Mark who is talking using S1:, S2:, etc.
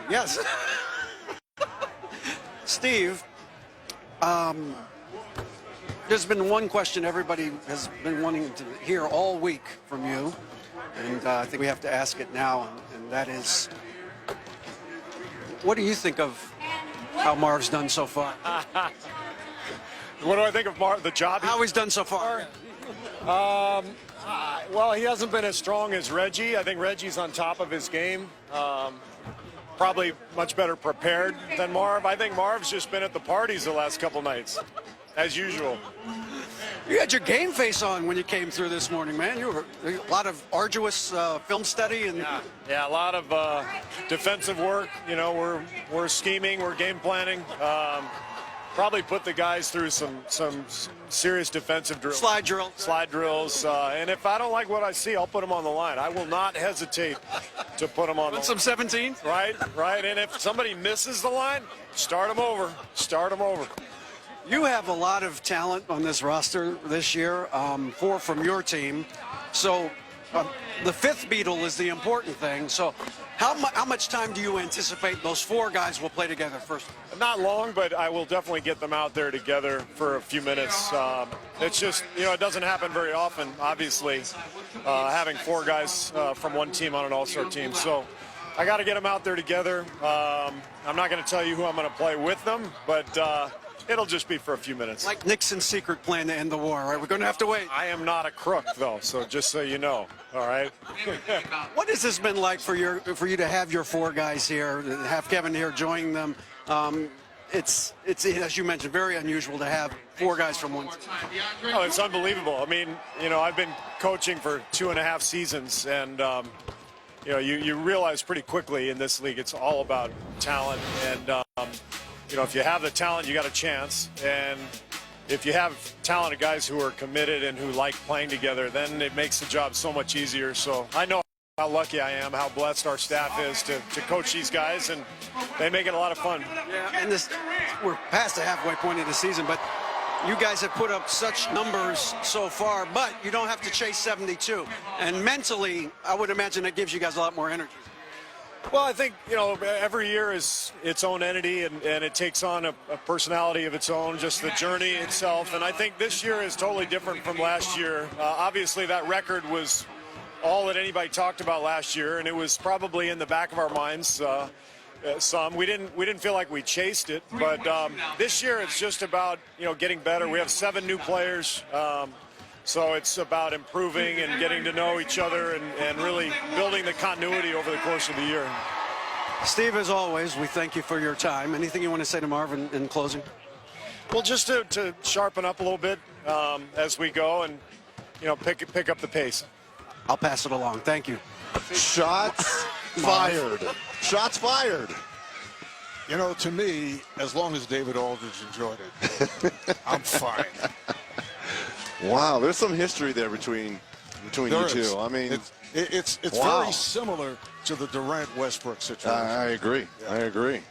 S1: Yes. Steve, there's been one question everybody has been wanting to hear all week from you, and I think we have to ask it now, and that is, what do you think of how Marv's done so far?
S2: What do I think of Marv, the job?
S1: How he's done so far?
S2: Well, he hasn't been as strong as Reggie. I think Reggie's on top of his game. Probably much better prepared than Marv. I think Marv's just been at the parties the last couple nights, as usual.
S1: You had your game face on when you came through this morning, man. You were a lot of arduous film study and
S2: yeah, a lot of defensive work. You know, we're scheming, we're game planning. Probably put the guys through some serious defensive drills.
S1: Slide drills.
S2: And if I don't like what I see, I'll put them on the line. I will not hesitate to put them on the line.
S1: Some 17?
S2: Right. And if somebody misses the line, start them over.
S1: You have a lot of talent on this roster this year, 4 from your team. So the fifth Beatle is the important thing. So how much time do you anticipate those 4 guys will play together first?
S2: Not long, but I will definitely get them out there together for a few minutes. It's just, you know, it doesn't happen very often, obviously, having 4 guys from one team on an all-star team. So I got to get them out there together. I'm not going to tell you who I'm going to play with them, but it'll just be for a few minutes.
S1: Like Nixon's secret plan to end the war, right? We're going to have to wait.
S2: I am not a crook, though, so just so you know, all right?
S1: What has this been like for you to have your 4 guys here, have Kevin here joining them? It's as you mentioned, very unusual to have 4 guys from one team.
S2: Oh, it's unbelievable. I mean, you know, I've been coaching for 2.5 seasons, and you know, you realize pretty quickly in this league it's all about talent, and you know, if you have the talent, you got a chance. And if you have talented guys who are committed and who like playing together, then it makes the job so much easier. So I know how lucky I am, how blessed our staff is to coach these guys, and they make it a lot of fun.
S1: Yeah, and we're past the halfway point of the season, but you guys have put up such numbers so far, but you don't have to chase 72. And mentally, I would imagine it gives you guys a lot more energy.
S2: Well, I think, you know, every year is its own entity, and it takes on a personality of its own, just the journey itself. And I think this year is totally different from last year. Obviously, that record was all that anybody talked about last year, and it was probably in the back of our minds some. We didn't feel like we chased it, but this year it's just about, you know, getting better. We have 7 new players. So it's about improving and getting to know each other and really building the continuity over the course of the year.
S1: Steve, as always, we thank you for your time. Anything you want to say to Marvin in closing?
S2: Well, just to sharpen up a little bit as we go and, you know, pick up the pace.
S1: I'll pass it along. Thank you.
S3: Shots fired. Shots fired.
S4: You know, to me, as long as David Aldridge enjoyed it, I'm fine.
S3: Wow, there's some history there between you two. I mean,
S4: it's
S3: wow.
S4: very similar to the Durant-Westbrook situation.
S3: I agree. Yeah. I agree.